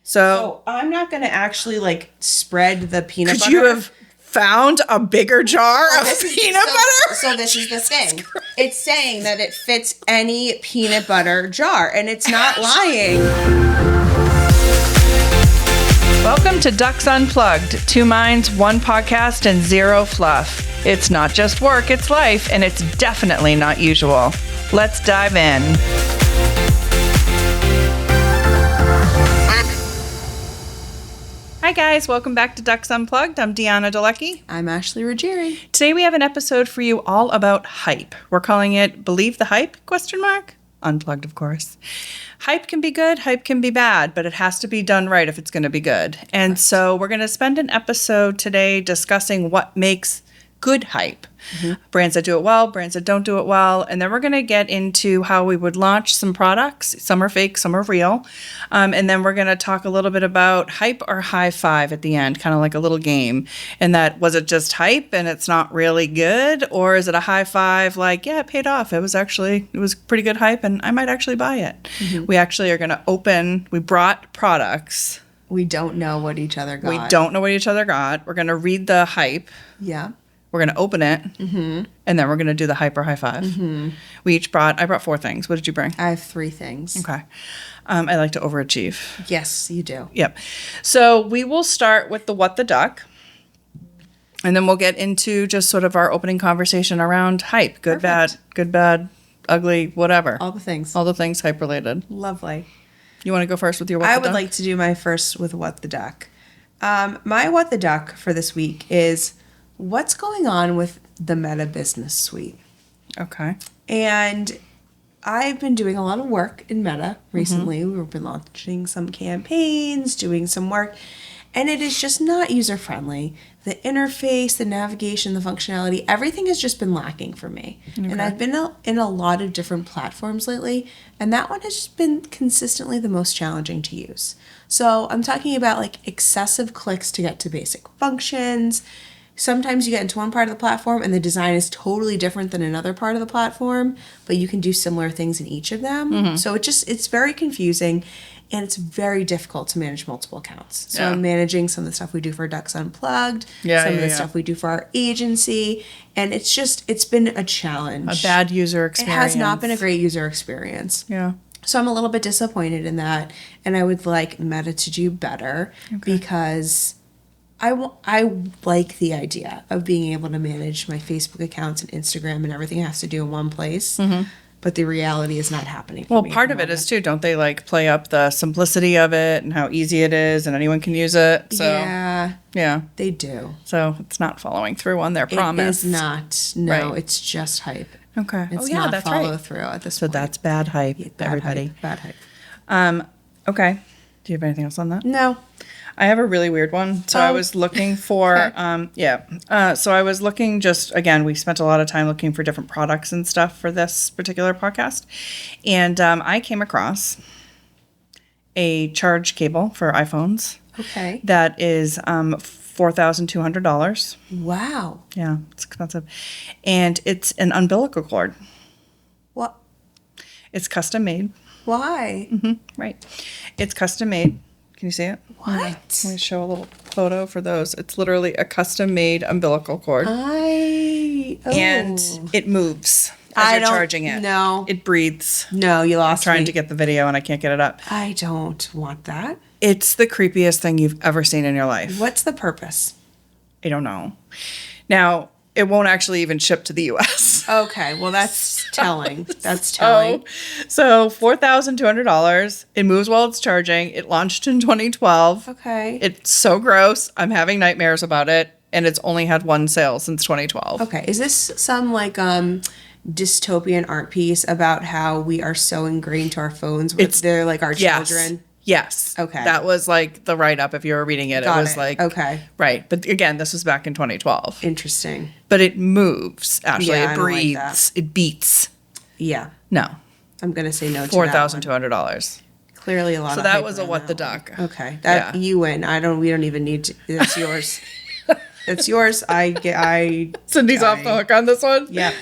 So I'm not going to actually like spread the peanut butter. Could you have found a bigger jar of peanut butter? So this is the thing. It's saying that it fits any peanut butter jar, and it's not lying. Welcome to Ducks Unplugged. 2 minds, 1 podcast, and 0 fluff. It's not just work, it's life, and it's definitely not usual. Let's dive in. Hi guys, welcome back to Ducks Unplugged. I'm Deanna Dalecki. I'm Ashley Ruggieri. Today we have an episode for you all about hype. We're calling it Believe the Hype? Unplugged, of course. Hype can be good, hype can be bad, but it has to be done right if it's going to be good. And so we're going to spend an episode today discussing what makes good hype. Mm-hmm. Brands that do it well, brands that don't do it well. And then we're going to get into how we would launch some products. Some are fake, some are real. And then we're going to talk a little bit about hype or high five at the end, kind of like a little game. And that, was it just hype and it's not really good? Or is it a high five like, yeah, it paid off. It was pretty good hype and I might actually buy it. Mm-hmm. We actually are going to we brought products. We don't know what each other got. We're going to read the hype. Yeah. We're going to open it, mm-hmm. and then we're going to do the hype or high five. Mm-hmm. I brought 4 things. What did you bring? I have 3 things. Okay. I like to overachieve. Yes, you do. Yep. So we will start with the what the duck, and then we'll get into just sort of our opening conversation around hype. Good, bad, ugly, whatever. All the things. All the things hype related. Lovely. You want to go first with your what the duck? I would like to do my first with what the duck. My what the duck for this week is what's going on with the Meta Business Suite. Okay. And I've been doing a lot of work in Meta recently. Mm-hmm. We've been launching some campaigns, doing some work, and it is just not user-friendly. The interface, the navigation, the functionality, everything has just been lacking for me. Okay. And I've been in a lot of different platforms lately, and that one has just been consistently the most challenging to use. So I'm talking about like excessive clicks to get to basic functions. Sometimes you get into one part of the platform and the design is totally different than another part of the platform, but you can do similar things in each of them. Mm-hmm. So it's very confusing and it's very difficult to manage multiple accounts. So I'm managing some of the stuff we do for Ducks Unplugged, some of the stuff we do for our agency, and it's been a challenge. A bad user experience. It has not been a great user experience. Yeah. So I'm a little bit disappointed in that, and I would like Meta to do better because I like the idea of being able to manage my Facebook accounts and Instagram and everything has to do in one place. Mm-hmm. But the reality is not happening for me. Well, part of it is too, don't they like play up the simplicity of it and how easy it is and anyone can use it? So, yeah. They do. So it's not following through on their promise. It is not. No, It's just hype. Okay. It's not that's follow through at this point. So that's bad hype, everybody. Bad hype. Okay. Do you have anything else on that? No. I have a really weird one. So I was looking for, so I was looking again, we spent a lot of time looking for different products and stuff for this particular podcast. And I came across a charge cable for iPhones. Okay. That is $4,200. Wow. Yeah, it's expensive. And it's an umbilical cord. What? It's custom made. Why? Mm-hmm, right. It's custom made. Can you see it? What? Let me show a little photo for those. It's literally a custom-made umbilical cord. And it moves as you're charging it. No. It breathes. No, you lost I'm trying to get the video and I can't get it up. I don't want that. It's the creepiest thing you've ever seen in your life. What's the purpose? I don't know. Now, it won't actually even ship to the U.S. Okay, well, that's telling. That's telling. So $4,200. It moves while it's charging. It launched in 2012. Okay. It's so gross. I'm having nightmares about it. And it's only had 1 sale since 2012. Okay. Is this some like dystopian art piece about how we are so ingrained to our phones? They're like our children? Yes. Okay. That was like the write-up if you were reading it. It was like... Okay. Right. But again, this was back in 2012. Interesting. But it moves, Ashley. Yeah, it breathes. It beats. Yeah. No. I'm going to say no to that $4,200. Clearly a lot of So that was a what the duck. Okay. You win. We don't even need to... That's yours. That's yours. Cindy's off the hook on this one? Yep.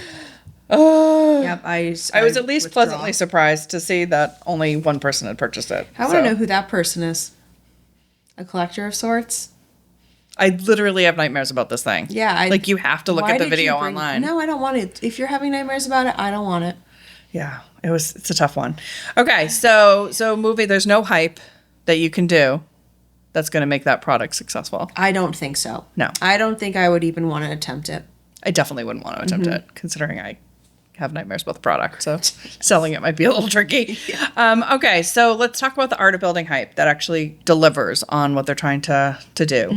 Yep, I was at least pleasantly surprised to see that only one person had purchased it. I want to know who that person is. A collector of sorts. I literally have nightmares about this thing. Yeah. Like, you have to look Why at the did video you bring- online. No, I don't want it. If you're having nightmares about it, I don't want it. Yeah, it's a tough one. Okay, so movie, there's no hype that you can do that's going to make that product successful. I don't think so. No. I don't think I would even want to attempt it. I definitely wouldn't want to attempt it, considering I have nightmares about the product. So selling it might be a little tricky. Okay, so let's talk about the art of building hype that actually delivers on what they're trying to do.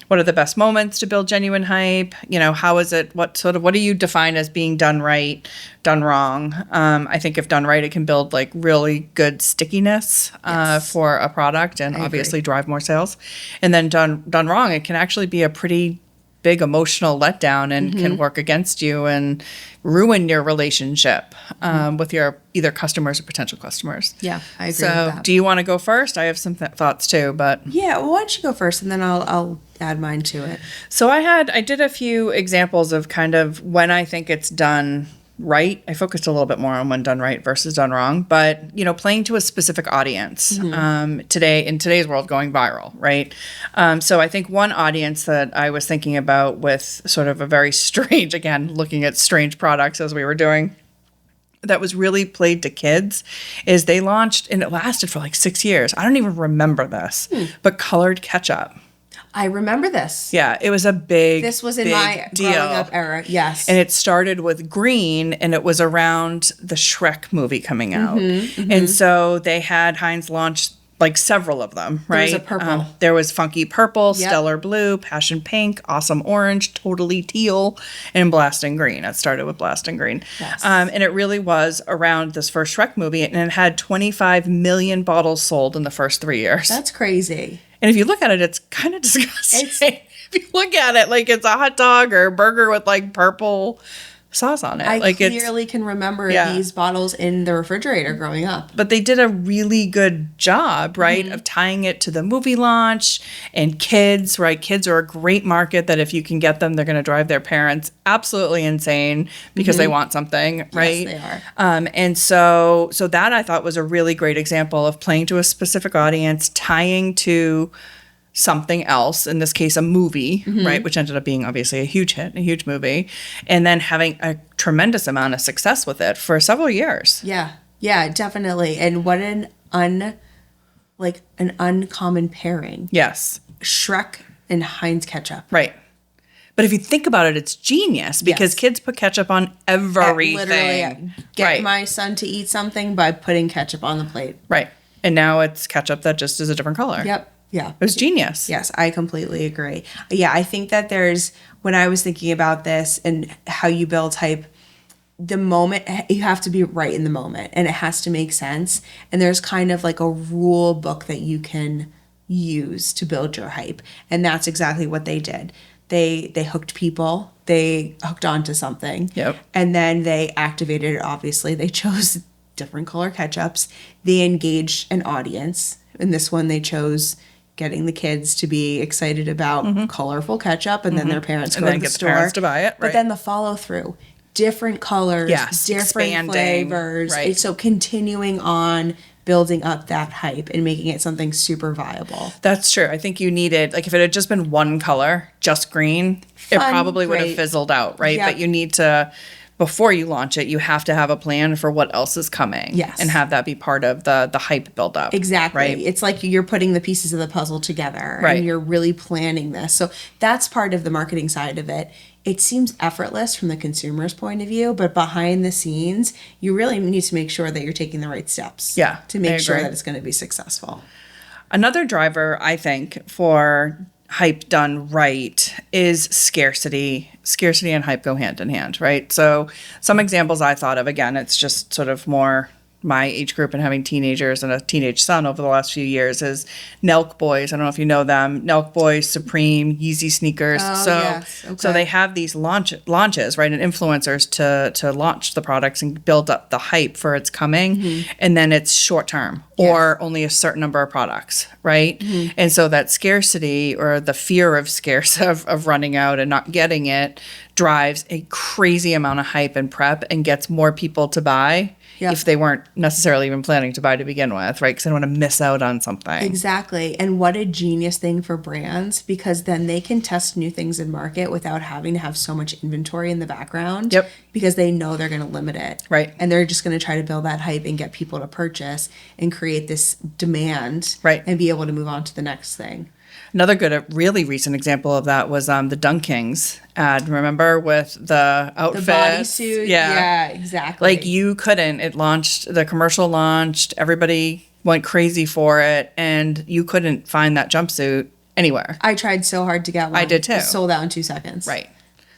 What are the best moments to build genuine hype? You know, how is it? What do you define as being done right, done wrong? I think if done right, it can build like really good stickiness for a product and obviously drive more sales. And then done wrong, it can actually be a pretty big emotional letdown and can work against you and ruin your relationship with your either customers or potential customers. Yeah, I agree with So that. do you want to go first? I have some thoughts too, but Yeah, well, why don't you go first and then I'll add mine to it. so I did a few examples of kind of when I think it's done right. I focused a little bit more on when done right versus done wrong, but you know, playing to a specific audience today in today's world, going viral, right? So I think one audience that I was thinking about with sort of a very strange, again, looking at strange products as we were doing, that was really played to kids is they launched, and it lasted for like 6 years. I don't even remember this, but colored ketchup. I remember this. Yeah, it was a big This was in big my deal. growing up era. Yes. And it started with green, and it was around the Shrek movie coming out. And so they had Heinz launch like several of them, right? There was a purple. There was Funky Purple, Yep. Stellar Blue, Passion Pink, Awesome Orange, Totally Teal, and Blasting Green. It started with Blasting Green. Yes. And it really was around this first Shrek movie, and it had 25 million bottles sold in the first 3 years. That's crazy. And if you look at it, it's kind of disgusting. If you look at it, like it's a hot dog or a burger with like purple sauce on it. I like clearly can remember these bottles in the refrigerator growing up. But they did a really good job, right, of tying it to the movie launch and kids, right? Kids are a great market that if you can get them, they're going to drive their parents absolutely insane because they want something, right? Yes, they are. And so that I thought was a really great example of playing to a specific audience, tying to something else, in this case, a movie, right, which ended up being obviously a huge hit, a huge movie, and then having a tremendous amount of success with it for several years. Yeah, definitely. And what an uncommon pairing. Yes. Shrek and Heinz ketchup. Right. But if you think about it, it's genius because Yes. kids put ketchup on everything. Literally get right. my son to eat something by putting ketchup on the plate. Right. And now it's ketchup that just is a different color. Yep. Yeah. It was genius. Yes, I completely agree. Yeah, I think that when I was thinking about this and how you build hype, the moment, you have to be right in the moment and it has to make sense. And there's kind of like a rule book that you can use to build your hype. And that's exactly what they did. They hooked people, they hooked onto something. Yep. And then they activated it, obviously. They chose different color ketchups. They engaged an audience. In this one, they chose getting the kids to be excited about colorful ketchup, and then their parents go to the store. Parents to buy it. But Right. then the follow through, different colors, Yes, different expanding, flavors. right. So continuing on building up that hype and making it something super viable. That's true. I think you needed, like, if it had just been one color, just green, it Fun, probably would have great. fizzled out, right? Yep. But you need to, before you launch it, you have to have a plan for what else is coming. Yes. And have that be part of the hype buildup. Exactly. Right. It's like you're putting the pieces of the puzzle together Right. and you're really planning this. So that's part of the marketing side of it. It seems effortless from the consumer's point of view, but behind the scenes, you really need to make sure that you're taking the right steps. Yeah, To I make sure agree. that it's going to be successful. Another driver, I think, for hype done right is scarcity. Scarcity and hype go hand in hand, right? So some examples I thought of, again, it's just sort of more my age group and having teenagers and a teenage son over the last few years is Nelk Boys. I don't know if you know them. Nelk Boys, Supreme, Yeezy sneakers. Oh, so yes. Okay. so they have these launches, right, and influencers to launch the products and build up the hype for its coming, and then it's short term or only a certain number of products, right? And so that scarcity or the fear of running out and not getting it drives a crazy amount of hype and prep and gets more people to buy. if they weren't necessarily even planning to buy to begin with, right? Because I don't want to miss out on something. Exactly. And what a genius thing for brands, because then they can test new things in market without having to have so much inventory in the background. Yep. Because they know they're going to limit it. Right. And they're just going to try to build that hype and get people to purchase and create this demand. Right. And be able to move on to the next thing. Another good, really recent example of that was the Dunkings ad. Remember, with the outfit, The bodysuit. Yeah, exactly. Like, you couldn't. It launched. The commercial launched. Everybody went crazy for it, and you couldn't find that jumpsuit anywhere. I tried so hard to get one. I did too. It sold out in 2 seconds. Right.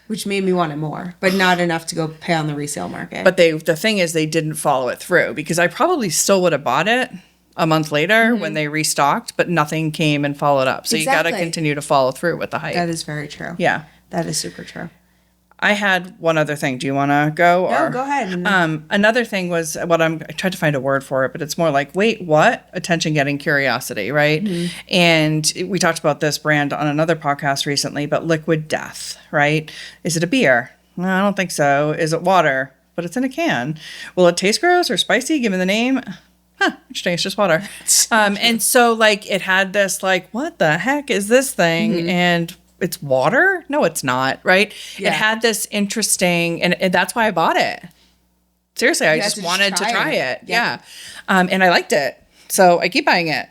Which made me want it more, but not enough to go pay on the resale market. But the thing is, they didn't follow it through, because I probably still would have bought it a month later when they restocked, but nothing came and followed up. So you got to continue to follow through with the hype. That is very true. Yeah. That is super true. I had one other thing. Do you want to go? No, go ahead. Another thing was I tried to find a word for it, but it's more like, wait, what? Attention getting curiosity, right? Mm-hmm. And we talked about this brand on another podcast recently, but Liquid Death, right? Is it a beer? No, I don't think so. Is it water? But it's in a can. Will it taste gross or spicy given the name? Interesting. It's just water. And so, like, it had this, like, what the heck is this thing? Mm-hmm. And it's water? No, it's not, right? Yeah. It had this interesting, and that's why I bought it. Seriously, I just wanted to try it. Yeah. And I liked it. So I keep buying it.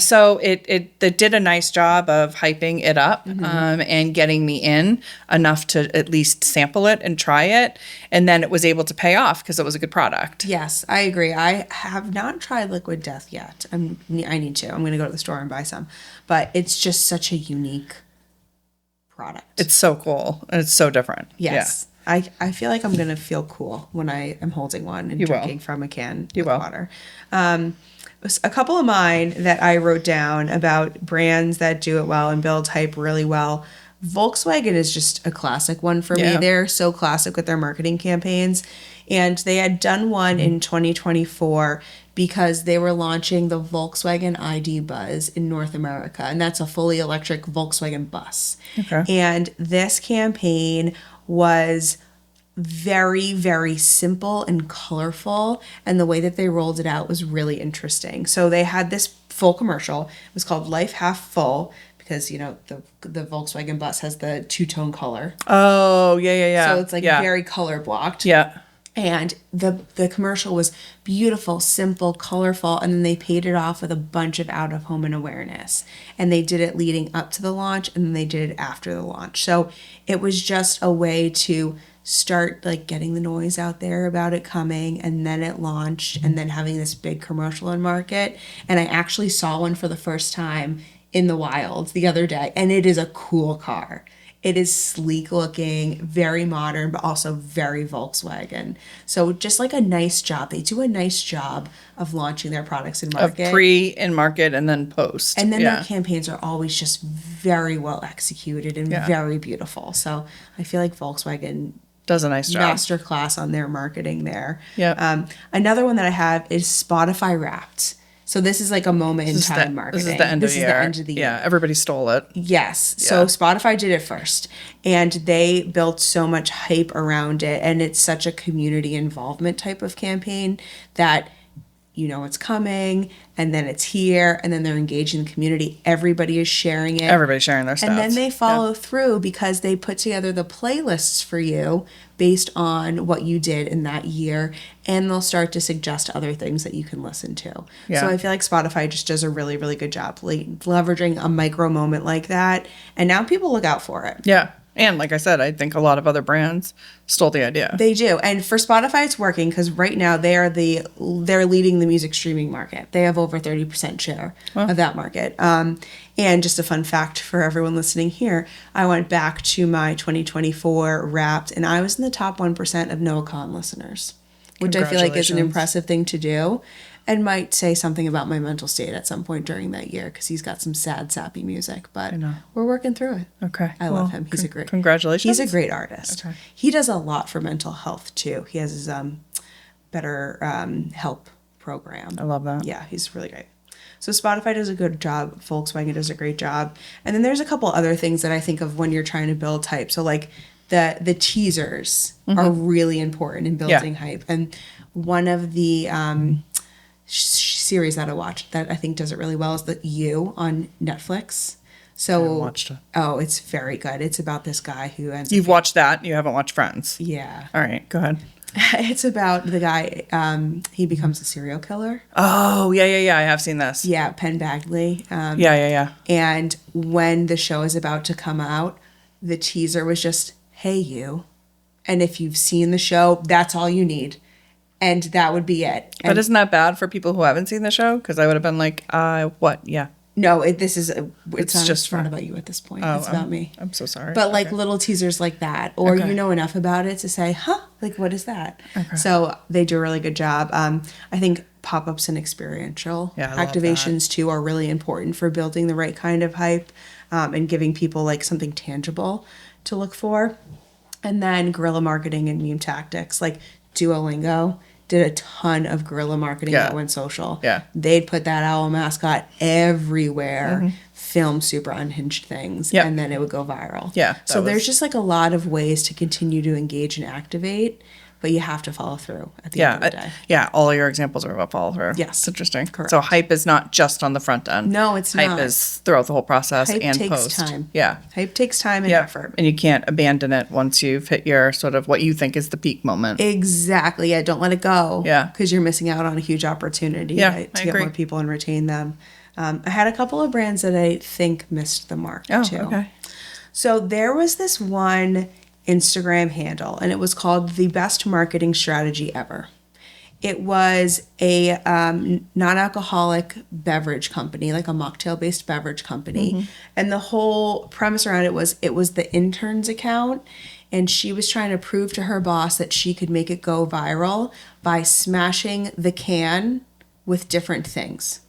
So it did a nice job of hyping it up and getting me in enough to at least sample it and try it. And then it was able to pay off because it was a good product. Yes, I agree. I have not tried Liquid Death yet. I need to. I'm going to go to the store and buy some. But it's just such a unique product. It's so cool. And it's so different. Yes. Yeah. I feel like I'm going to feel cool when I am holding one and drinking from a can of water. A couple of mine that I wrote down about brands that do it well and build hype really well. Volkswagen is just a classic one for me. They're so classic with their marketing campaigns. And they had done one in 2024 because they were launching the Volkswagen ID Buzz in North America. And that's a fully electric Volkswagen bus. Okay. And this campaign was very, very simple and colorful, and the way that they rolled it out was really interesting. So they had this full commercial. It was called Life Half Full because, you know, the Volkswagen bus has the two-tone color. Oh, yeah. So it's like very color blocked. Yeah. And the commercial was beautiful, simple, colorful, and then they paid it off with a bunch of out-of-home and awareness. And they did it leading up to the launch, and then they did it after the launch. So it was just a way to start like getting the noise out there about it coming, and then it launched, and then having this big commercial in market. And I actually saw one for the first time in the wild the other day, and it is a cool car. It is sleek looking, very modern, but also very Volkswagen. So just like a nice job. They do a nice job of launching their products in market. Of in market and then post. And then their campaigns are always just very well executed and very beautiful. So I feel like Volkswagen does a nice job. Masterclass on their marketing there. Yeah. Another one that I have is Spotify Wrapped. So this is like a moment in time marketing. This is the end of the year. Yeah, everybody stole it. Yes. Yeah. So Spotify did it first. And they built so much hype around it. And it's such a community involvement type of campaign that you know it's coming, and then it's here, and then they're engaging the community. Everybody is sharing it. Everybody's sharing their stuff. And then they follow through because they put together the playlists for you based on what you did in that year, and they'll start to suggest other things that you can listen to. Yeah. So I feel like Spotify just does a really, really good job leveraging a micro moment like that, and now people look out for it. Yeah. And like I said, I think a lot of other brands stole the idea. They do. And for Spotify, it's working because right now they're leading the music streaming market. They have over 30% share of that market. And just a fun fact for everyone listening here, I went back to my 2024 Wrapped, and I was in the top 1% of Noah Khan listeners, which I feel like is an impressive thing to do. And might say something about my mental state at some point during that year because he's got some sad, sappy music. But we're working through it. Okay. I love him. He's congratulations. He's a great artist. Okay. He does a lot for mental health, too. He has his Better Help program. I love that. Yeah, he's really great. So Spotify does a good job. Volkswagen does a great job. And then there's a couple other things that I think of when you're trying to build hype. So like the teasers are really important in building hype. And one of the series that I watched that I think does it really well is the You on Netflix. So I haven't watched it. Oh, it's very good. It's about this guy who ends You've watched that. You haven't watched Friends. Yeah. All right, go ahead. It's about the guy, he becomes a serial killer. Oh, yeah. I have seen this. Yeah, Penn Bagley. Yeah. And when the show is about to come out, the teaser was just, hey, you. And if you've seen the show, that's all you need. And that would be it. But isn't that bad for people who haven't seen the show? Because I would have been like, what? Yeah. No, it's not, just not for- about you at this point. Oh, It's about me. I'm so sorry. But like Okay. little teasers like that, or Okay. you know enough about it to say, huh, like what is that? Okay. So they do a really good job. I think pop-ups and experiential Yeah, I love activations too are really important for building the right kind of hype, and giving people like something tangible to look for. And then guerrilla marketing and meme tactics, like Duolingo did a ton of guerrilla marketing that went social. Yeah. They'd put that owl mascot everywhere, film super unhinged things, Yep. and then it would go viral. Yeah, So that there's was- just like a lot of ways to continue to engage and activate, but you have to follow through at the end of the day. Yeah, all of your examples are about follow through. Yes, It's interesting. correct. So hype is not just on the front end. No, it's hype not. is throughout the whole process Hype and takes post. time. Yeah. Hype takes time and Yeah. effort. And you can't abandon it once you've hit your sort of what you think is the peak moment. Exactly. Yeah, don't let it go. Yeah. Because you're missing out on a huge opportunity Yeah, to I get agree. more people and retain them. I had a couple of brands that I think missed the mark Oh, too. okay. So there was this one Instagram handle, and it was called The Best Marketing Strategy Ever. It was a non-alcoholic beverage company, like a mocktail-based beverage company. And the whole premise around it was the intern's account, and she was trying to prove to her boss that she could make it go viral by smashing the can with different things.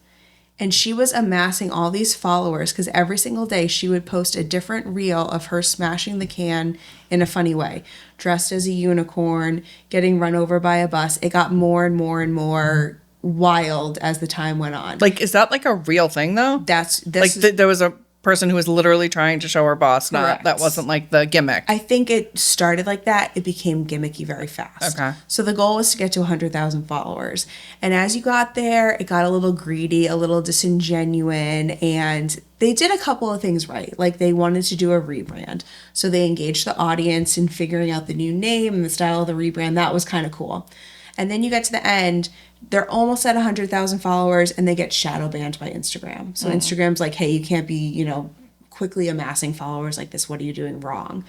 And she was amassing all these followers because every single day she would post a different reel of her smashing the can in a funny way, dressed as a unicorn, getting run over by a bus. It got more and more and more wild as the time went on. Like, is that like a real thing though? There was a person who was literally trying to show her boss, Correct. that wasn't like the gimmick. I think it started like that. It became gimmicky very fast. Okay. So the goal was to get to 100,000 followers. And as you got there, it got a little greedy, a little disingenuous, and they did a couple of things right. Like they wanted to do a rebrand. So they engaged the audience in figuring out the new name and the style of the rebrand. That was kind of cool. And then you get to the end, they're almost at 100,000 followers and they get shadow banned by Instagram. So Instagram's like, hey, you can't be, quickly amassing followers like this. What are you doing wrong?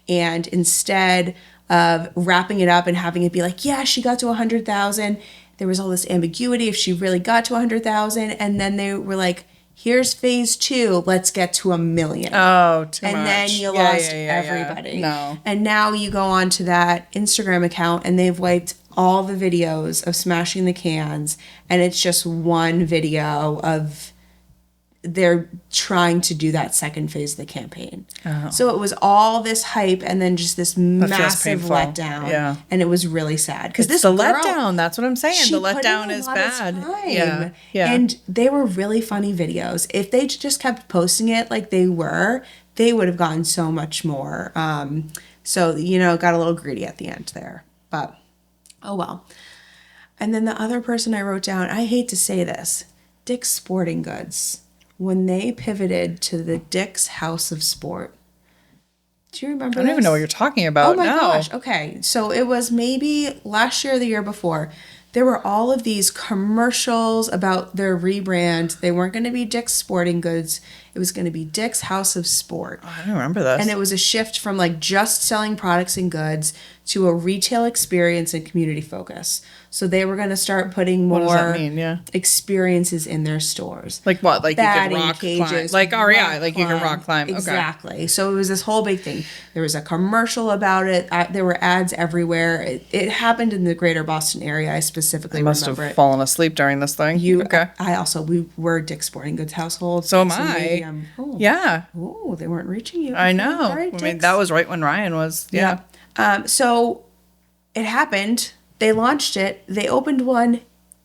And instead of wrapping it up and having it be like, yeah, she got to 100,000, there was all this ambiguity if she really got to 100,000. And then they were like, here's phase 2, let's get to 1 million. Oh, too much. And then you lost everybody. No. And now you go on to that Instagram account and they've wiped all the videos of smashing the cans, and it's just one video of they're trying to do that second phase of the campaign. Oh. So it was all this hype and then just this feels massive painful. letdown. Yeah. And it was really sad. Because It's this the girl, letdown. That's what I'm saying. she The put in letdown a is lot of bad. time. Yeah. And they were really funny videos. If they just kept posting it like they were, they would have gotten so much more. So, got a little greedy at the end there. But, oh well. And then the other person I wrote down, I hate to say this, Dick's Sporting Goods. When they pivoted to the Dick's House of Sport. Do you remember I don't even know what you're talking about. Oh my No. gosh. Okay. So it was maybe last year or the year before. There were all of these commercials about their rebrand. They weren't going to be Dick's Sporting Goods. It was going to be Dick's House of Sport. Oh, I don't remember this. And it was a shift from like just selling products and goods to a retail experience and community focus. So they were going to start putting What does that more mean? Yeah. experiences in their stores. Like what? Like Batting you can rock cages, climb. Like REI. rock Like you can rock climb. Okay. Exactly. So it was this whole big thing. There was a commercial about it. There were ads everywhere. It happened in the greater Boston area. I specifically I must remember have it. fallen asleep during this thing. Okay. We were Dick's Sporting Goods household. So am I. maybe Yeah. Oh, they weren't reaching you. I know. All right, I mean, Dick's. that was right when Ryan was. Yeah. So it happened. They launched it. They opened one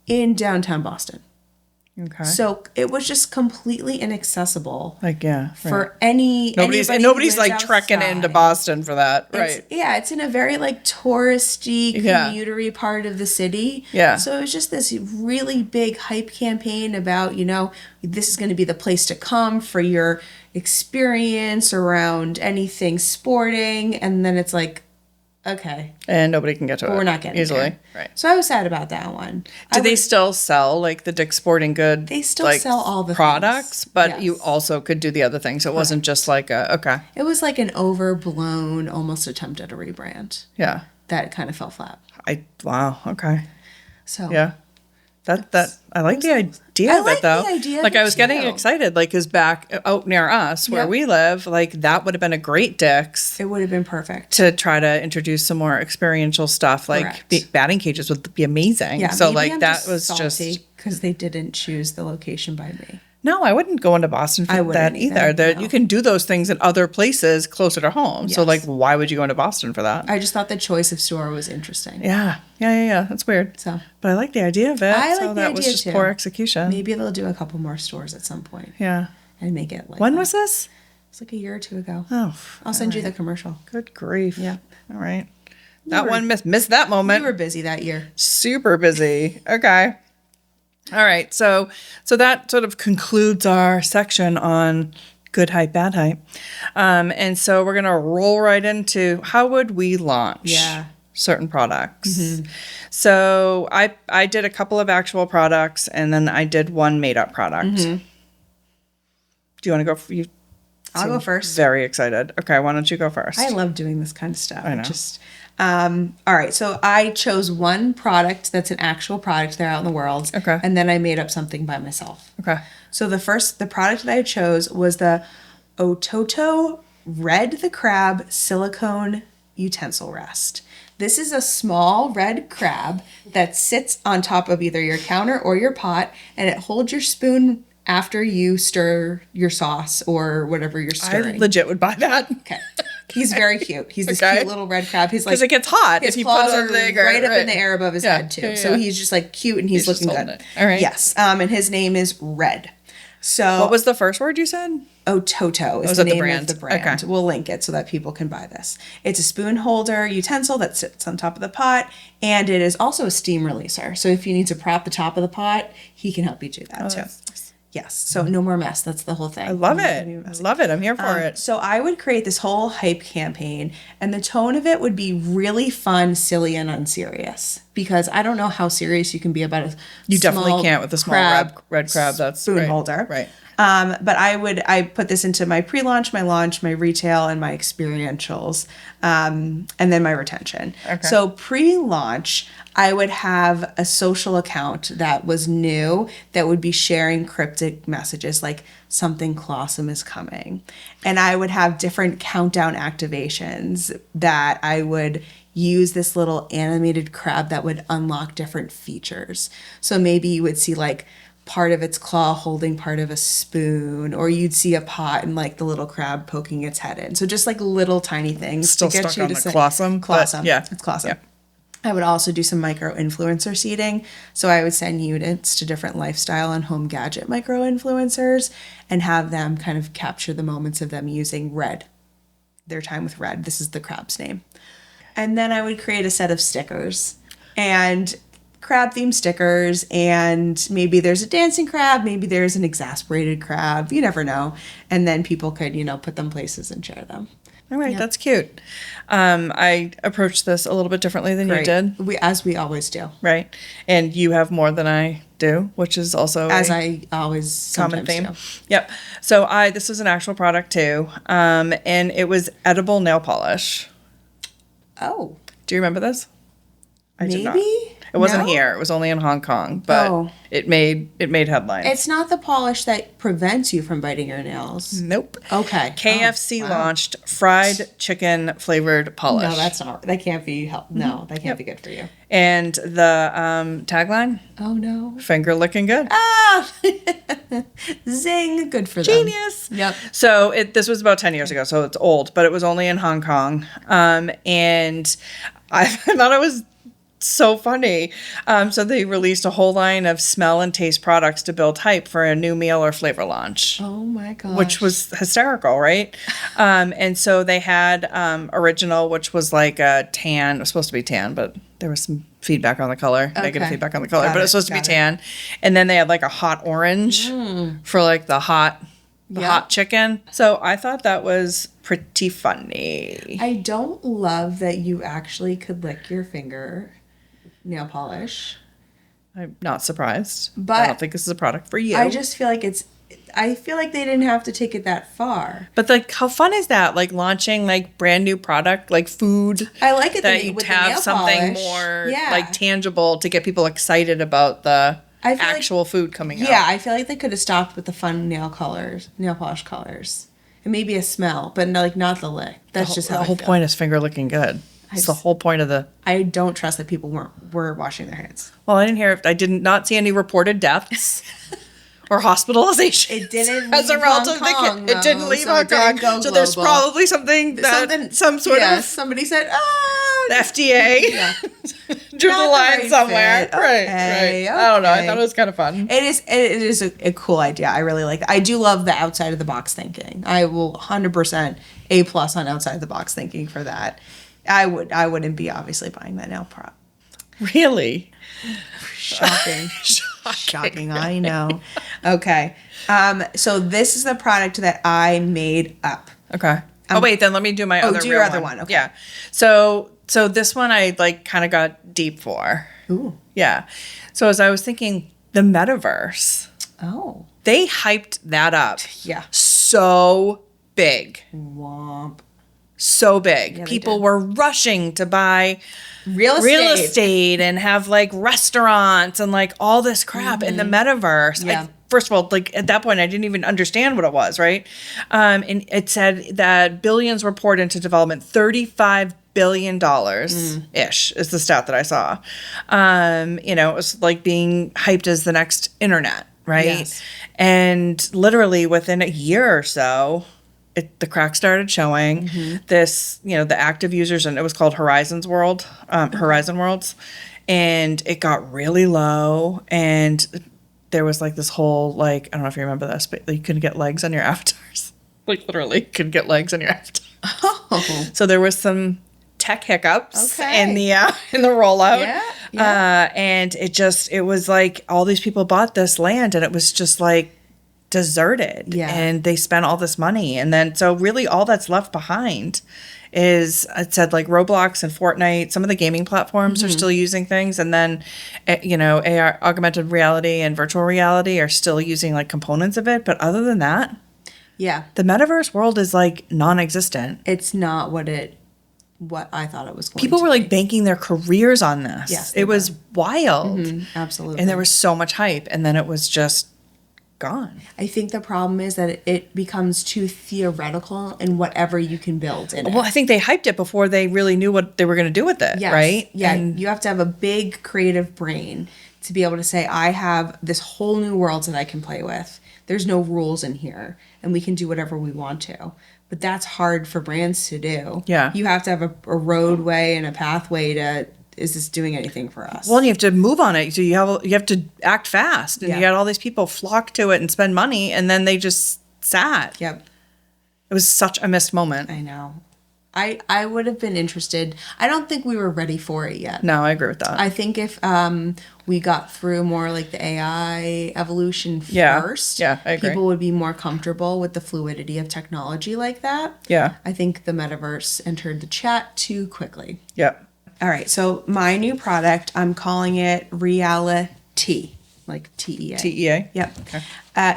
in downtown Boston. Okay. So it was just completely inaccessible Like, yeah. for anybody's Nobody's like trekking into Boston for that. Right. It's in a very like touristy, Yeah. commutery part of the city. Yeah. So it was just this really big hype campaign about, this is going to be the place to come for your experience around anything sporting. And then it's like, okay. And nobody can get to it. We're not getting easily. there. Right. So I was sad about that one. Do they still sell like the Dick's Sporting Good? They still sell all the products, things. but Yes. you also could do the other thing. So it wasn't just like okay. It was like an overblown, almost attempt at a rebrand. Yeah. That kind of fell flat. Wow. Okay. So yeah. That I like the idea of it though. Like I was getting excited, like, cause back out near us where we live, like that would have been a great Dick's. It would have been perfect to try to introduce some more experiential stuff. Like batting cages would be amazing. Yeah, so like that was just because they didn't choose the location by me. No, I wouldn't go into Boston for that either. No. You can do those things in other places closer to home. Yes. So like, why would you go into Boston for that? I just thought the choice of store was interesting. Yeah. That's weird. So, but I like the idea of it. I like so the that idea was just too. poor execution. Maybe they'll do a couple more stores at some point. Yeah. And make it like when was this? It's like a year or two ago. Oh, I'll send you the commercial. Good grief. Yeah. All right. One missed that moment. You were busy that year. Super busy. Okay. All right. So that sort of concludes our section on good hype, bad hype. And so we're going to roll right into how would we launch certain products. Mm-hmm. So I did a couple of actual products and then I did one made up product. Mm-hmm. Do you want to go for you? I'll go first. Very excited. Okay. Why don't you go first? I love doing this kind of stuff. I know. All right. So I chose one product that's an actual product there out in the world. Okay. And then I made up something by myself. Okay. So the product that I chose was the Ototo Red the Crab Silicone Utensil Rest. This is a small red crab that sits on top of either your counter or your pot, and it holds your spoon after you stir your sauce or whatever you're stirring. I legit would buy that. Okay. He's very cute. He's this cute little red crab. He's like, because it gets hot his if you claws put are right up in the air above his head too. So he's just like cute and he's looking good. All right. Yes. And his name is Red. So what was the first word you said? Ototo is the name of the brand. Okay. We'll link it so that people can buy this. It's a spoon holder utensil that sits on top of the pot, and it is also a steam releaser. So if you need to prop the top of the pot, he can help you do that too. Yes. So no more mess. That's the whole thing. I love it. I love it. I'm here for it. So I would create this whole hype campaign, and the tone of it would be really fun, silly, and unserious. Because I don't know how serious you can be about You definitely can't with a small red crab. That's spoon holder. Right. But I put this into my pre-launch, my launch, my retail, and my experientials, and then my retention. Okay. So pre-launch, I would have a social account that was new that would be sharing cryptic messages like something clawsome is coming. And I would have different countdown activations that I would use this little animated crab that would unlock different features. So maybe you would see like part of its claw holding part of a spoon, or you'd see a pot and like the little crab poking its head in. So just like little tiny things still to get stuck you on to the say clawsome. Clawsome. Yeah. It's clawsome. Yeah. I would also do some micro influencer seeding. So I would send units to different lifestyle and home gadget micro influencers and have them kind of capture the moments of them using Red, their time with Red. This is the crab's name. And then I would create a set of stickers and crab themed stickers, and maybe there's a dancing crab, maybe there's an exasperated crab, you never know. And then people could, put them places and share them. All right, that's cute. I approached this a little bit differently than you did. As we always do. Right. And you have more than I do, which is also I always common theme. Do. Yep. So this is an actual product too. And it was edible nail polish. Oh. Do you remember this? I did not. Maybe? It wasn't here. It was only in Hong Kong, but it made headlines. It's not the polish that prevents you from biting your nails. Nope. Okay. KFC launched fried chicken flavored polish. No, that's not. That can't be No, that can't be good for you. And the tagline? Oh no. Finger licking good. Ah! Zing. Good for them. Genius. Yep. So this was about 10 years ago, so it's old, but it was only in Hong Kong. And I thought it was so funny. So they released a whole line of smell and taste products to build hype for a new meal or flavor launch. Oh my gosh. Which was hysterical, right? And so they had original, which was like a tan. It was supposed to be tan, but there was some feedback on the color, negative feedback on the color, but it was supposed to be tan. And then they had like a hot orange for like the hot chicken. So I thought that was pretty funny. I don't love that you actually could lick your finger nail polish. I'm not surprised. But I don't think this is a product for you. I just feel like I feel like they didn't have to take it that far. But like, how fun is that? Like launching like brand new product, like food. I like it that you have something more like tangible to get people excited about the actual food coming out. Yeah, I feel like they could have stopped with the fun nail polish colors, and maybe a smell, but no, like not the lick. That's just how the whole point is finger looking good. It's the whole point of the. I don't trust that people were washing their hands. Well, I did not see any reported deaths. Or hospitalization. It didn't as a relative. It didn't leave Hong Kong. So there's probably something some sort of somebody said, the FDA drew the line somewhere. Right. I don't know. I thought it was kind of fun. It is a cool idea. I really like it. I do love the outside of the box thinking. I will 100% A+ on outside of the box thinking for that. I wouldn't be obviously buying that nail prop. Really? Shocking. Shocking, I know. Okay. So this is the product that I made up. Okay. Wait, then let me do my other do your other one. Okay. Yeah. So this one I like kind of got deep for. Ooh. Yeah. So as I was thinking, the metaverse. Oh. They hyped that up. Yeah. So big. Womp. So big. Yeah, people were rushing to buy real estate and have like restaurants and like all this crap in the metaverse. Yeah. First of all, like at that point, I didn't even understand what it was, right? And it said that billions were poured into development, $35 billion ish is the stat that I saw. It was like being hyped as the next internet, right? Yes. And literally within a year or so, the crack started showing. This, the active users, and it was called Horizon Worlds, and it got really low. And there was like this whole, like, I don't know if you remember this, but you couldn't get legs on your avatars. Like literally couldn't get legs on your avatars. Oh. So there was some tech hiccups in the rollout. Yeah. And it was like all these people bought this land and it was just like deserted, and they spent all this money, and then so really all that's left behind is, it said like Roblox and Fortnite. Some of the gaming platforms are still using things, and then AR, augmented reality and virtual reality are still using like components of it, but other than that, the metaverse world is like non-existent. It's not what I thought it was going People to were be. like banking their careers on this. Yes, it was wild. Absolutely. And there was so much hype, and then it was just gone. I think the problem is that it becomes too theoretical in whatever you can build in it. Well, I think they hyped it before they really knew what they were going to do with it, right? Yeah, and you have to have a big creative brain to be able to say, I have this whole new world that I can play with. There's no rules in here, and we can do whatever we want to. But that's hard for brands to do. Yeah. You have to have a roadway and a pathway to, is this doing anything for us? Well, and you have to move on it. So you have to act fast. And you got all these people flock to it and spend money, and then they just sat. Yep. It was such a missed moment. I know. I would have been interested. I don't think we were ready for it yet. No, I agree with that. I think if we got through more like the AI evolution first, I agree. people would be more comfortable with the fluidity of technology like that. Yeah. I think the metaverse entered the chat too quickly. Yep. All right, so my new product, I'm calling it Reality, like TEA. TEA? Yep. Okay.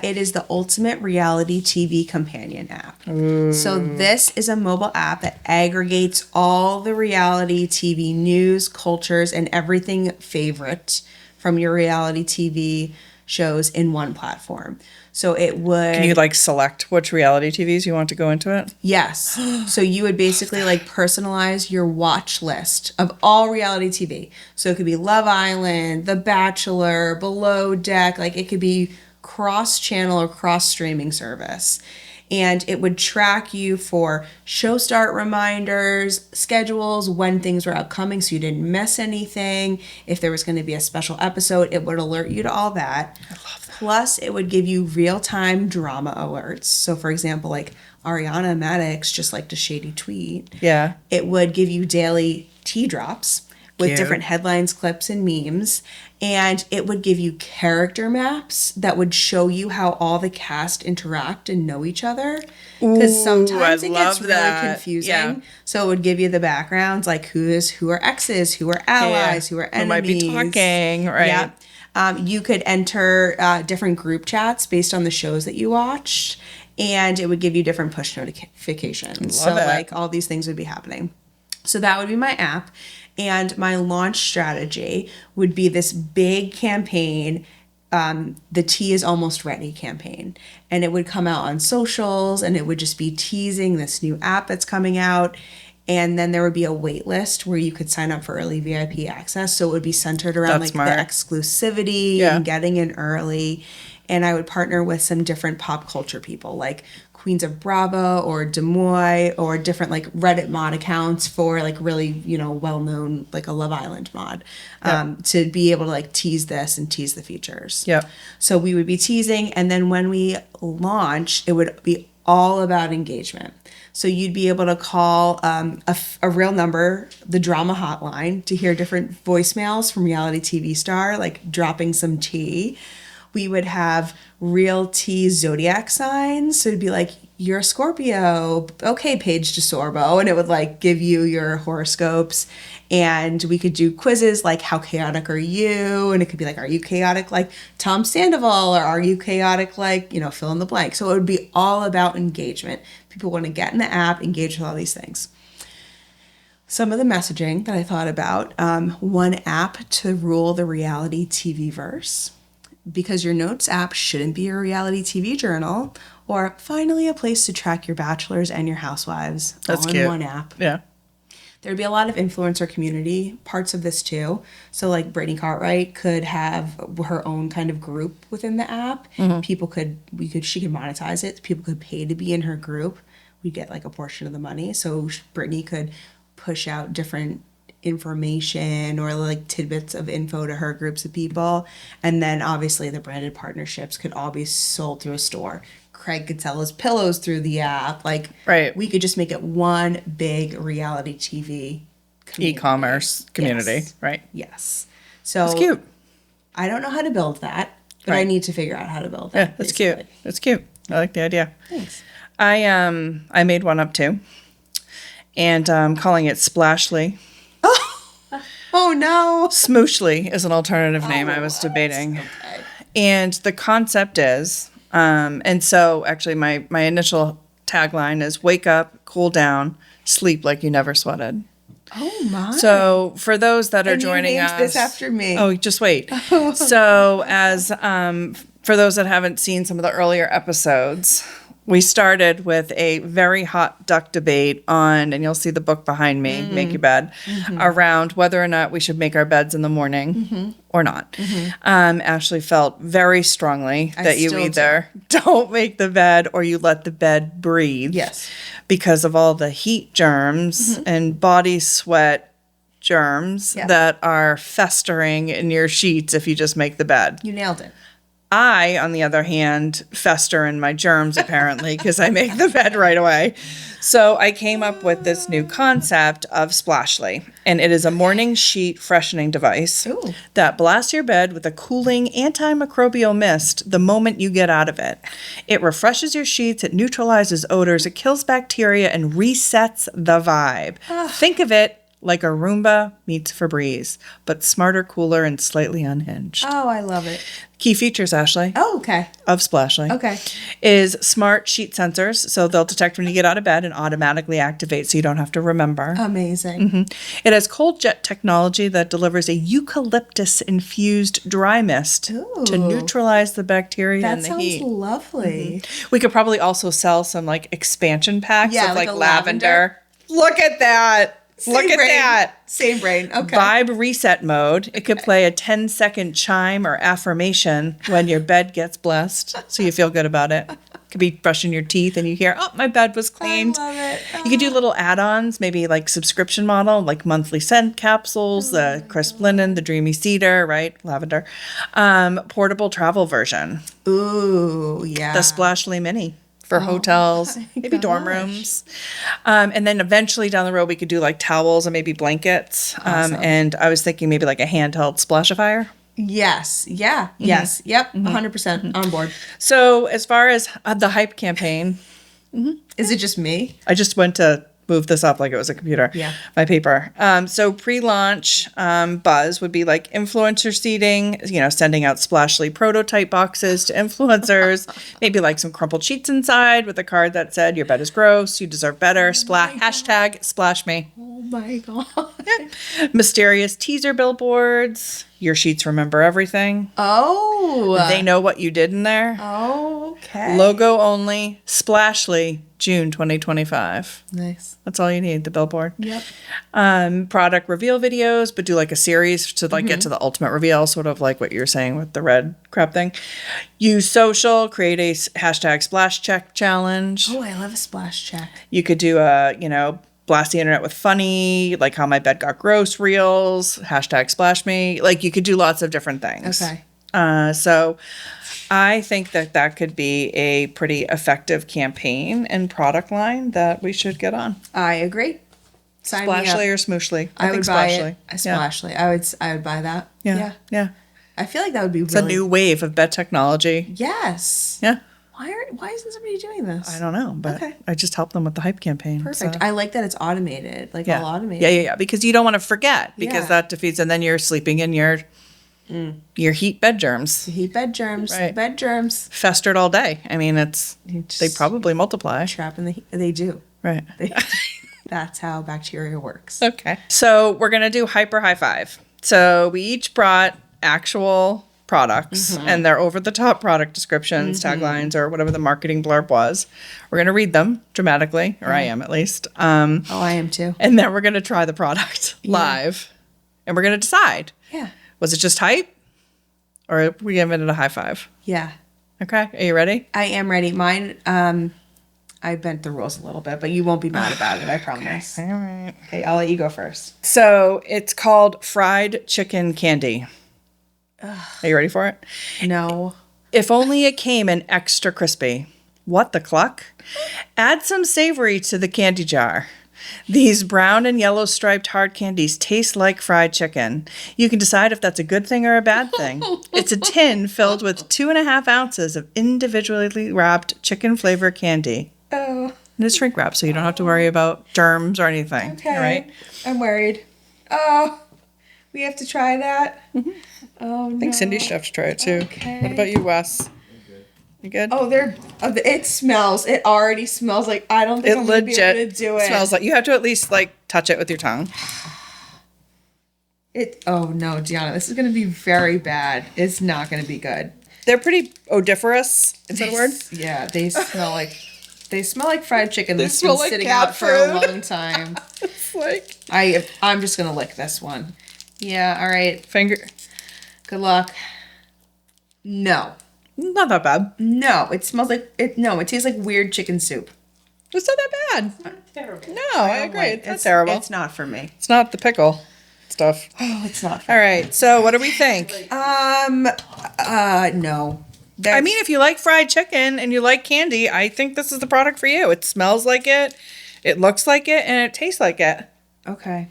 It is the ultimate reality TV companion app. Ooh. So this is a mobile app that aggregates all the reality TV news, cultures, and everything favorite from your reality TV shows in one platform. So it would... Can you like select which reality TVs you want to go into it? Yes. So you would basically like personalize your watch list of all reality TV. So it could be Love Island, The Bachelor, Below Deck. Like it could be cross-channel or cross-streaming service. And it would track you for show start reminders, schedules, when things were upcoming so you didn't miss anything. If there was going to be a special episode, it would alert you to all that. I love that. Plus, it would give you real-time drama alerts. So, for example, like Ariana Maddox just liked a shady tweet. Yeah. It would give you daily tea drops with Cute. different headlines, clips, and memes. And it would give you character maps that would show you how all the cast interact and know each other. Because sometimes I it gets love that. really confusing. Yeah. So it would give you the backgrounds, like who are exes, who are allies, who are enemies. Who might be talking, right? Yeah. You could enter different group chats based on the shows that you watched. And it would give you different push notifications. Love it. Like all these things would be happening. So that would be my app. And my launch strategy would be this big campaign, the Tea is Almost Ready campaign. And it would come out on socials, and it would just be teasing this new app that's coming out. And then there would be a wait list where you could sign up for early VIP access. So it would be centered around That's like smart. the exclusivity Yeah. and getting in early. And I would partner with some different pop culture people like Queens of Bravo or Des Moines or different like Reddit mod accounts for like really, well-known, like a Love Island mod, to be able to like tease this and tease the features. Yep. So we would be teasing. And then when we launch, it would be all about engagement. So you'd be able to call a real number, the drama hotline, to hear different voicemails from reality TV star, like dropping some tea. We would have real tea zodiac signs. So it'd be like, you're a Scorpio. Okay, Paige DeSorbo. And it would like give you your horoscopes. And we could do quizzes like, how chaotic are you? And it could be like, are you chaotic like Tom Sandoval? Or are you chaotic like, fill in the blank? So it would be all about engagement. People want to get in the app, engage with all these things. Some of the messaging that I thought about, one app to rule the reality TV verse. Because your notes app shouldn't be a reality TV journal, or finally a place to track your bachelors and your housewives That's all cute. in one app. Yeah. There'd be a lot of influencer community parts of this too. So like Brittany Cartwright could have her own kind of group within the app. Mm-hmm. She could monetize it. People could pay to be in her group. We get like a portion of the money. So Brittany could push out different information or like tidbits of info to her groups of people. And then obviously the branded partnerships could all be sold through a store. Craig could sell his pillows through the app. Like, Right. We could just make it one big reality TV community. E-commerce community. Yes. Right. Yes. So That's cute. I don't know how to build that, but I Right. need to figure out how to build Yeah, that. that's basically. cute. That's cute. I like the idea. Thanks. I made one up too. And I'm calling it Splashly. Oh no. Smooshly is an alternative name I was debating. Okay. And the concept is, and so actually my initial tagline is wake up, cool down, sleep like you never sweated. Oh my. So for those that are And you joining named us. this after me. Oh, just wait. So as for those that haven't seen some of the earlier episodes, we started with a very hot duck debate on, and you'll see the book behind me, Make Your Bed, around whether or not we should make our beds in the morning or not. Ashley felt very strongly that you still either don't make the bed or you let the bed breathe. Yes. Because of all the heat germs and body sweat germs Yeah. that are festering in your sheets if you just make the bed. You nailed it. I, on the other hand, fester in my germs apparently because I make the bed right away. So I came up with this new concept of Splashly, and it is a morning sheet freshening device Ooh. that blasts your bed with a cooling antimicrobial mist the moment you get out of it. It refreshes your sheets, it neutralizes odors, it kills bacteria, and resets the vibe. Think of it like a Roomba meets Febreze, but smarter, cooler, and slightly unhinged. Oh, I love it. Key features, Ashley, Oh, okay. of Splashly Okay. is smart sheet sensors. So they'll detect when you get out of bed and automatically activate so you don't have to remember. Amazing. It has cold jet technology that delivers a eucalyptus-infused dry mist to Ooh. neutralize the bacteria That and the sounds heat. lovely. We could probably also sell some like expansion packs Yeah, of like like a lavender. Look at that. Look Same at brain. that. Same brain. Okay. Vibe reset mode. It could play a 10-second chime or affirmation when your bed gets blessed, so you feel good about it. Could be brushing your teeth and you hear, oh, my bed was cleaned. I love it. You could do little add-ons, maybe like subscription model, like monthly scent capsules, the crisp linen, the dreamy cedar, right? Lavender. Portable travel version. Ooh, yeah. The Splashly Mini for hotels, maybe dorm rooms. And then eventually down the road, we could do like towels and maybe blankets. And I was thinking maybe like a handheld splashifier. Yes. Yeah. Yes. Yep. 100% on board. So as far as the hype campaign, Is it just me? I just went to move this up like it was a computer. Yeah. My paper. So pre-launch buzz would be like influencer seeding, sending out Splashly prototype boxes to influencers, maybe like some crumpled sheets inside with a card that said, your bed is gross, you deserve better, hashtag splash me. Oh my God. Mysterious teaser billboards, your sheets remember everything. Oh. They know what you did in there. Okay. Logo only, Splashly, June 2025. Nice. That's all you need, the billboard. Yep. Product reveal videos, but do like a series to like get to the ultimate reveal, sort of like what you were saying with the red crap thing. Use social, create a hashtag splash check challenge. Oh, I love a splash check. You could do a, blast the internet with funny, like how my bed got gross reels, hashtag splash me. Like you could do lots of different things. Okay. So I think that could be a pretty effective campaign and product line that we should get on. I agree. Sign me up. Splashly or Smooshly? I would think buy Splashly. it. A Splashly. I would buy that. Yeah. Yeah. I feel like that would be It's a new wave of bed technology. Yes. Yeah. Why isn't somebody doing this? I don't know, but Okay. I just helped them with the hype campaign. Perfect. so. I like that it's automated. Like Yeah. all automated. Yeah. Because you don't want to forget because Yeah. that defeats, and then you're sleeping in your heat bed germs. Heat bed germs. Right. Bed germs. Festered all day. I mean, they just probably multiply. Trap in the heat. They do. Right. That's how bacteria works. Okay. So we're going to do hyper high five. So we each brought actual products and their over the top product descriptions, taglines, or whatever the marketing blurb was. We're going to read them dramatically, or I am at least. Oh, I am too. And then we're going to try the product live and we're going to decide. Yeah. Was it just hype or are we giving it a high five? Yeah. Okay. Are you ready? I am ready. Mine, I bent the rules a little bit, but you won't be mad about it, I promise. All right. Okay, I'll let you go first. So it's called fried chicken candy. Are you ready for it? No. If only it came in extra crispy. What the cluck? Add some savory to the candy jar. These brown and yellow striped hard candies taste like fried chicken. You can decide if that's a good thing or a bad thing. It's a tin filled with 2.5 ounces of individually wrapped chicken flavor candy. Oh. And it's shrink wrap, so you don't have to worry about germs or anything. Okay. All right? I'm worried. Oh. We have to try that? Oh, no. I think Cindy should have to try it too. Okay. What about you, Wes? You good? Oh, it smells. It already smells like I don't think I'm going to be able to do it. Smells like you have to at least like touch it with your tongue. Oh no, Deanna, this is going to be very bad. It's not going to be good. They're pretty odoriferous. Is that a word? Yeah, they smell like fried chicken They that's smell been like sitting cat out for a food. long time. It's like I'm just going to lick this one. Yeah, all right. finger. Good luck. No. Not that bad. No, it smells like it. No, it tastes like weird chicken soup. It's not that bad. Not terrible. No, I agree. It's not terrible. It's not for me. It's not the pickle stuff. Oh, it's not. All right. So what do we think? No. I mean, if you like fried chicken and you like candy, I think this is the product for you. It smells like it, it looks like it, and it tastes like it. Okay.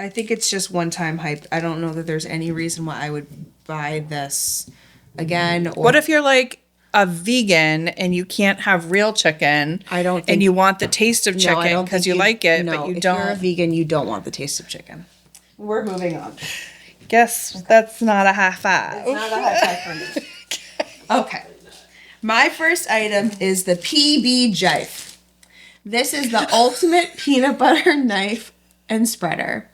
I think it's just one-time hype. I don't know that there's any reason why I would buy this again. Or What if you're like a vegan and you can't have real chicken? I don't think- And you want the taste of No, I chicken don't because think you like it, no, but you if you're a don't. vegan, you don't want the taste of chicken. We're moving on. Guess that's not a high five. It's not a high five for me. Okay. My first item is the PB Jive. This is the ultimate peanut butter knife and spreader.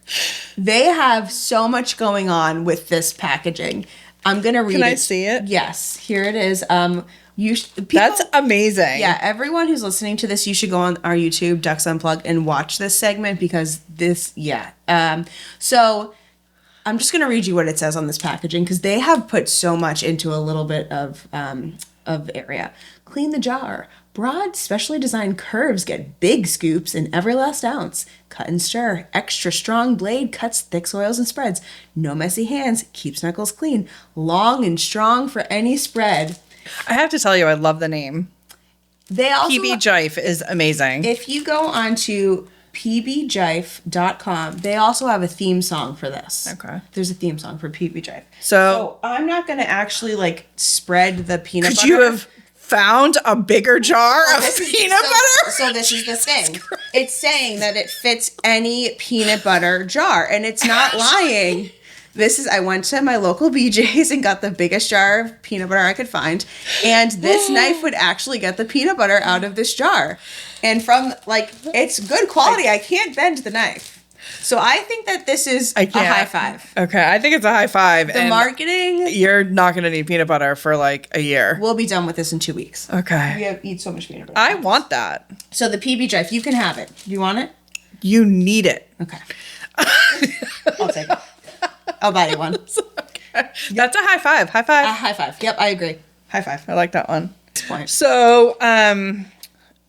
They have so much going on with this packaging. I'm gonna read it. Can I see it? Yes, here it is. That's amazing. Yeah, everyone who's listening to this, you should go on our YouTube, Ducks Unplugged, and watch this segment because this, So I'm just going to read you what it says on this packaging because they have put so much into a little bit of area. Clean the jar. Broad, specially designed curves get big scoops in every last ounce. Cut and stir. Extra strong blade cuts thick soils and spreads. No messy hands. Keeps knuckles clean. Long and strong for any spread. I have to tell you, I love the name. They also PB Jife is amazing. If you go onto pbjife.com, they also have a theme song for this. Okay. There's a theme song for PB Jife. So I'm not going to actually like spread the peanut butter. Could you have found a bigger jar of peanut butter? So this is the thing. It's saying that it fits any peanut butter jar, and it's not lying. I went to my local BJ's and got the biggest jar of peanut butter I could find, and this knife would actually get the peanut butter out of this jar. And from, like, it's good quality. I can't bend the knife. So I think that this is a high five. Okay, I think it's a high five. The marketing. You're not going to need peanut butter for like a year. We'll be done with this in 2 weeks. Okay. We eat so much peanut butter. I want that. So the PB Jife, you can have it. Do you want it? You need it. Okay. I'll take it. I'll buy you one. Okay. That's a high five. High five. High five. Yep, I agree. High five. I like that one. Point. So,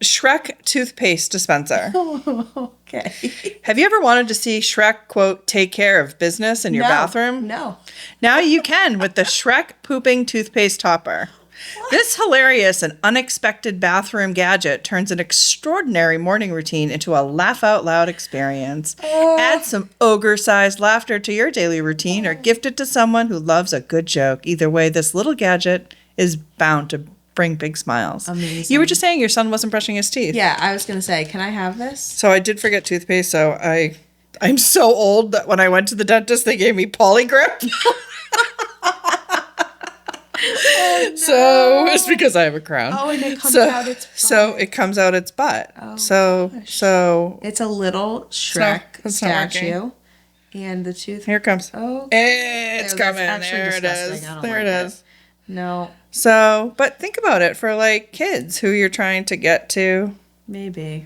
Shrek toothpaste dispenser. Okay. Have you ever wanted to see Shrek, quote, take care of business in your bathroom? No. Now you can with the Shrek pooping toothpaste topper. What? This hilarious and unexpected bathroom gadget turns an extraordinary morning routine into a laugh out loud experience. Add some ogre-sized laughter to your daily routine or gift it to someone who loves a good joke. Either way, this little gadget is bound to bring big smiles. Amazing. You were just saying your son wasn't brushing his teeth. Yeah, I was going to say, can I have this? So I did forget toothpaste, so I'm so old that when I went to the dentist, they gave me Polygrip. Oh, no. So it's because I have a crown. Oh, and it comes out its butt. So it comes out its butt. Oh, so it's a little Shrek statue. And the tooth. Here it comes. Oh, it's coming. There it is. There it is. No. So, but think about it for like kids who you're trying to get to. Maybe.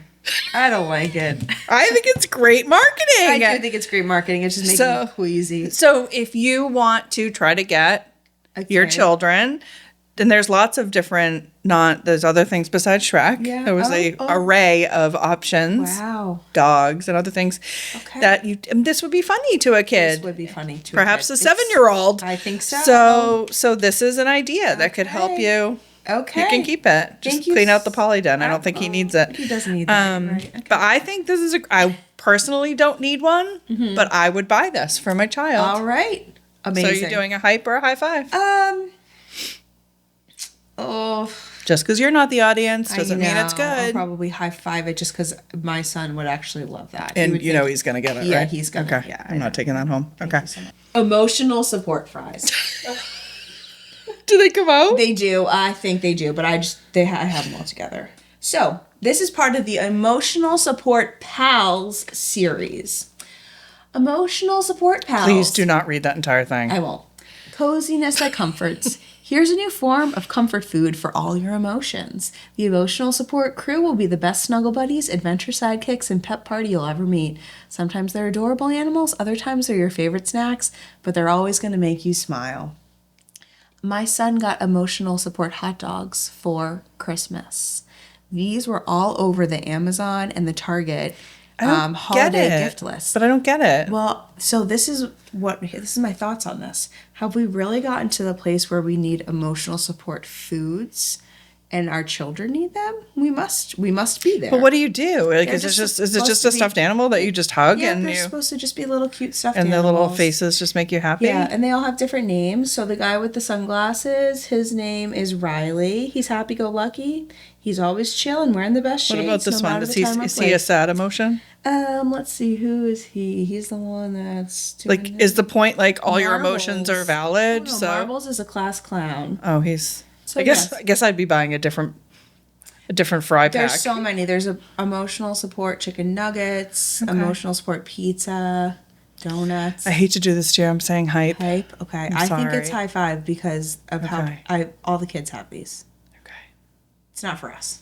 I don't like it. I think it's great marketing. I do think it's great marketing. It's just making me queasy. So if you want to try to get your children, then there's lots of different, there's other things besides Shrek. Yeah. There was a array of options. Wow. Dogs and other things that this would be funny to a kid. This would be funny to perhaps a kid. 7-year-old. I think so. So this is an idea that could help you. Okay. You can keep it. Just clean out the poly den. I don't think he needs it. He doesn't need that. Right. Okay. But I think this is I personally don't need one, but I would buy this for my child. All right. Amazing. So you're doing a hype or a high five? Just because you're not the audience doesn't mean it's good. I'll probably high five it just because my son would actually love that. And you know he's going to get it, yeah, right? he's going to. Okay. Yeah, I'm not taking that home. Thank okay. you so much. Emotional support fries. Do they come out? They do. I think they do, but I have them all together. So this is part of the Emotional Support Pals series. Emotional Support Pals. Please do not read that entire thing. I won't. Coziness that comforts. Here's a new form of comfort food for all your emotions. The Emotional Support crew will be the best snuggle buddies, adventure sidekicks, and pet party you'll ever meet. Sometimes they're adorable animals, other times they're your favorite snacks, but they're always going to make you smile. My son got Emotional Support hot dogs for Christmas. These were all over the Amazon and the Target holiday gift list. But I don't get it. Well, so this is my thoughts on this. Have we really gotten to the place where we need emotional support foods and our children need them? We must be there. But what do you do? Like, is it just a stuffed animal that you just hug and they're supposed to just be little cute stuffed and animals. the little faces just make you happy? Yeah, and they all have different names. So the guy with the sunglasses, his name is Riley. He's happy-go-lucky. He's always chill and wearing the best shades. What about this one? Is he a sad emotion? Let's see. Who is he? He's the one that's doing like. Is the point like all your emotions are valid? Oh, no, so Marbles is a class clown. Oh, he's. So I guess I'd be buying a different fry pack. There's so many. There's emotional support chicken nuggets, emotional support pizza, donuts. I hate to do this to you. I'm saying hype. Hype. Okay. I think it's high five because of how all the kids have these. It's not for us.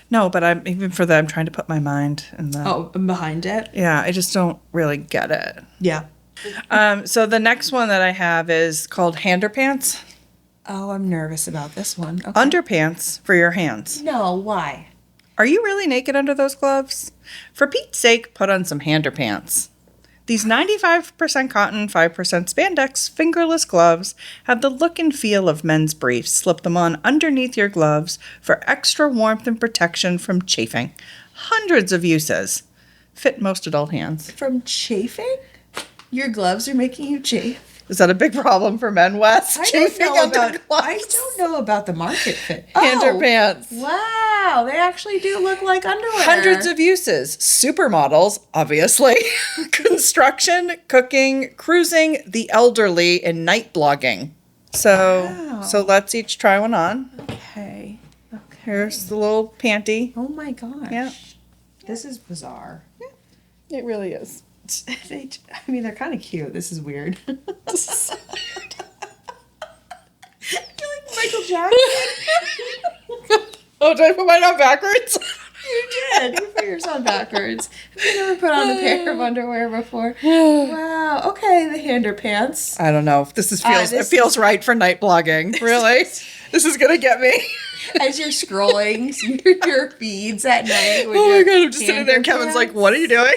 No, but I'm trying to put my mind in the. Oh, behind it. Yeah, I just don't really get it. Yeah. So the next one that I have is called Hander Pants. Oh, I'm nervous about this one. Okay. Underpants for your hands. No, why? Are you really naked under those gloves? For Pete's sake, put on some handerpants. These 95% cotton, 5% spandex, fingerless gloves have the look and feel of men's briefs. Slip them on underneath your gloves for extra warmth and protection from chafing. Hundreds of uses. Fit most adult hands. From chafing? Your gloves are making you chafe? Is that a big problem for men, Wes? Chafing under gloves. I don't know about the market fit. Handerpants. Wow, they actually do look like underwear. Hundreds of uses. Supermodels, obviously. Construction, cooking, cruising, the elderly, and night blogging. So let's each try one on. Okay. Here's the little panty. Oh my gosh. Yeah. This is bizarre. It really is. They're kind of cute. This is weird. I feel like Michael Jackson. Oh, did I put mine on backwards? You did. You put yours on backwards. Have you never put on a pair of underwear before? Wow. Okay, the handerpants. I don't know. It feels right for night blogging. Really? This is going to get me. As you're scrolling your feeds at night. With Oh my God, I'm just sitting there. Kevin's like, what are you doing?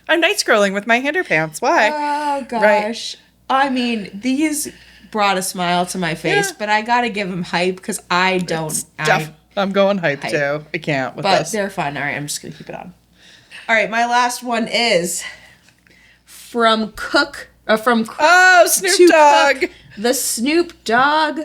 I'm night scrolling with my handerpants. Why? Oh, gosh. Right. These brought a smile to my face, but I got to give them hype because I don't. I'm going hype too. I can't with but this. But they're fun. All right, I'm just going to keep it on. All right, my last one is from Snoop Dogg. The Snoop Dogg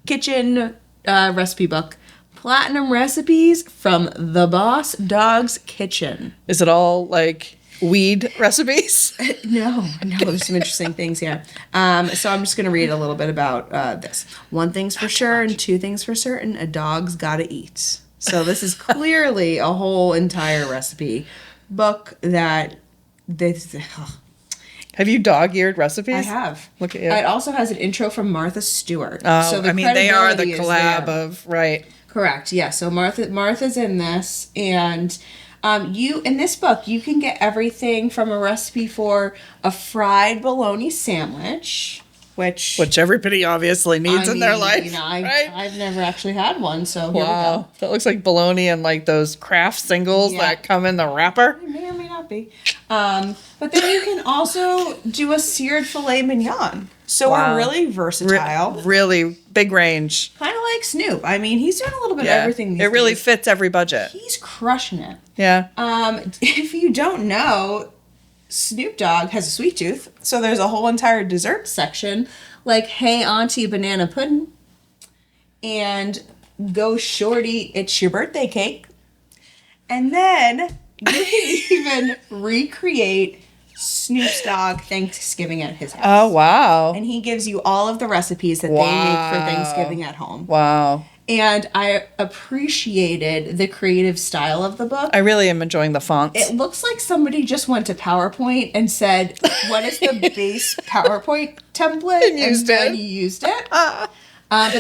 Kitchen recipe book. Platinum recipes from the Boss Dog's Kitchen. Is it all like weed recipes? No, there's some interesting things here. So I'm just going to read a little bit about this. One thing's for sure and two things for certain, a dog's gotta eat. So this is clearly a whole entire recipe book that this. Have you dog-eared recipes? I have. Look at you. It also has an intro from Martha Stewart. Oh, so they are the credibility is collab there. of, right. Correct, yeah. So Martha's in this, and in this book, you can get everything from a recipe for a fried bologna sandwich, which everybody obviously needs in their life. Right? I've never actually had one, so here we Wow. go. That looks like bologna and like those Kraft singles that come in the wrapper. It may or may not be. But then you can also do a seared filet mignon. So we're really versatile. Really big range. Kind of like Snoop. He's doing a little bit of everything these days. It really fits every budget. He's crushing it. Yeah. If you don't know, Snoop Dogg has a sweet tooth. So there's a whole entire dessert section like Hey Auntie Banana Pudding and Go Shorty It's Your Birthday Cake. And then you can even recreate Snoop Dogg Thanksgiving at his house. Oh, wow. And he gives you all of the recipes that they make for Thanksgiving at home. Wow. And I appreciated the creative style of the book. I really am enjoying the fonts. It looks like somebody just went to PowerPoint and said, what is the base PowerPoint template? And used it. But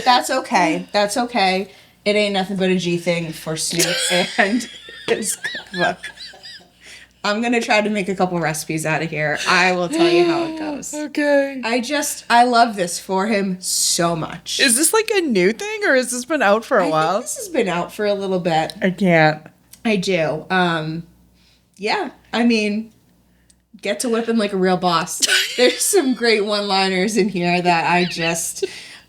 that's okay. That's okay. It ain't nothing but a G thing for Snoop and his cookbook. I'm going to try to make a couple recipes out of here. I will tell you how it goes. Okay. I love this for him so much. Is this like a new thing or has this been out for a while? I think this has been out for a little bit. I can't. I do. Yeah. Get to whipping like a real boss. There's some great one-liners in here that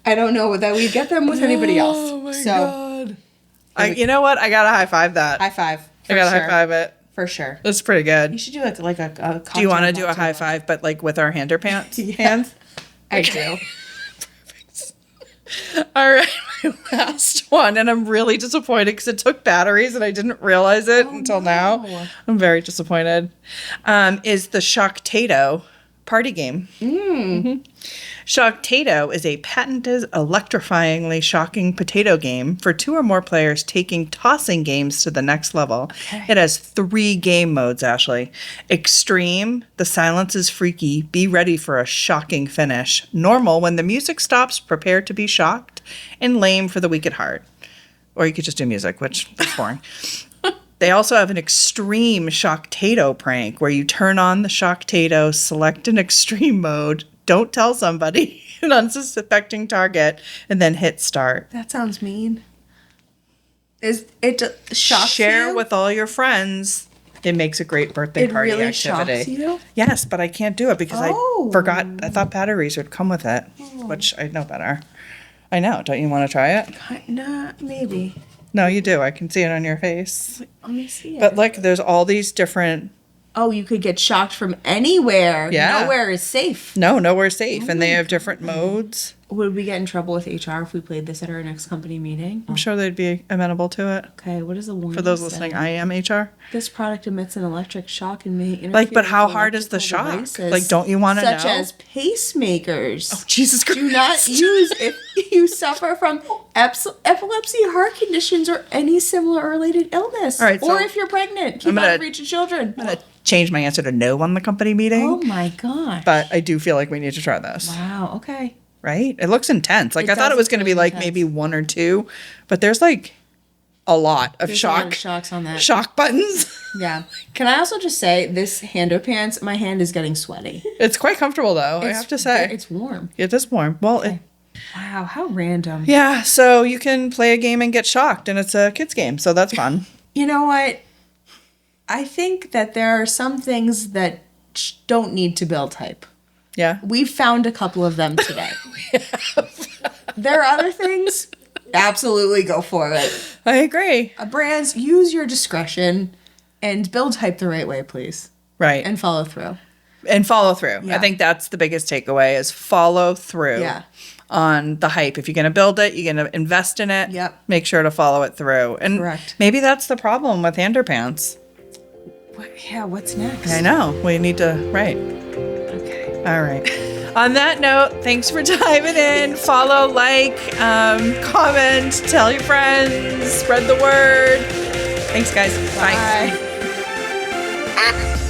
I don't know that we get them with anybody else. Oh my God. You know what? I gotta high five that. High five. I gotta high five it. For sure. That's pretty good. You should do like a do you want to do a high five, but like with our hands? Hands? I do. All right, my last one, and I'm really disappointed because it took batteries and I didn't realize it until now. I'm very disappointed. Is the Shocktato party game. Mm-hmm. Shocktato is a patented, electrifyingly shocking potato game for 2 or more players taking tossing games to the next level. Okay. It has 3 game modes, Ashley. Extreme, the silence is freaky, be ready for a shocking finish. Normal, when the music stops, prepare to be shocked. And lame for the weak at heart. Or you could just do music, which is boring. They also have an extreme Shocktato prank where you turn on the Shocktato, select an extreme mode, don't tell somebody, an unsuspecting target, and then hit start. That sounds mean. Is it shocks Share you? with all your friends. It makes a great birthday It party really activity. shocks you? Yes, but I can't do it because Oh. I forgot. I thought batteries would come with it, which I know better. I know. Don't you want to try it? Nah, maybe. No, you do. I can see it on your face. Let me see it. But look, there's all these different. Oh, you could get shocked from anywhere. Yeah. Nowhere is safe. No, nowhere safe, and they have different modes. Would we get in trouble with HR if we played this at our next company meeting? I'm sure they'd be amenable to it. Okay, what is the warning? For those say? listening, I am HR. This product emits an electric shock and may interfere Like, but how with hard is the electrical shock? devices, Like, don't you want to know? Such as pacemakers. Oh, Jesus Christ. Do not use if you suffer from epilepsy, heart conditions, or any similar or related illness. All right, or so if you're pregnant, keep I'm gonna- out of reach of children. I'm going to change my answer to no on the company meeting. Oh my gosh. But I do feel like we need to try this. Wow, okay. Right? It looks intense. Like, It I thought does it was look going to be really like intense. maybe one or two, but there's like a lot of There's a lot shock of shocks on that. shock buttons. Yeah. Can I also just say, this Hando pants, my hand is getting sweaty. It's quite comfortable though, I have to say. It's warm. It is warm. Well, Okay. Wow, how random. yeah, so you can play a game and get shocked, and it's a kid's game, so that's fun. You know what? I think that there are some things that don't need to build hype. Yeah. We've found a couple of them today. There are other things. Absolutely go for it. I agree. Brands, use your discretion and build hype the right way, please. Right. And follow through. And follow through. Yeah. I think that's the biggest takeaway is follow through Yeah. on the hype. If you're going to build it, you're going to invest in it. Yep. Make sure to follow it through. And Correct. maybe that's the problem with underpants. Yeah, what's next? I know. We need to, right. Okay. All right. On that note, thanks for diving in. Follow, like, comment, tell your friends, spread the word. Thanks, guys. Bye. Bye.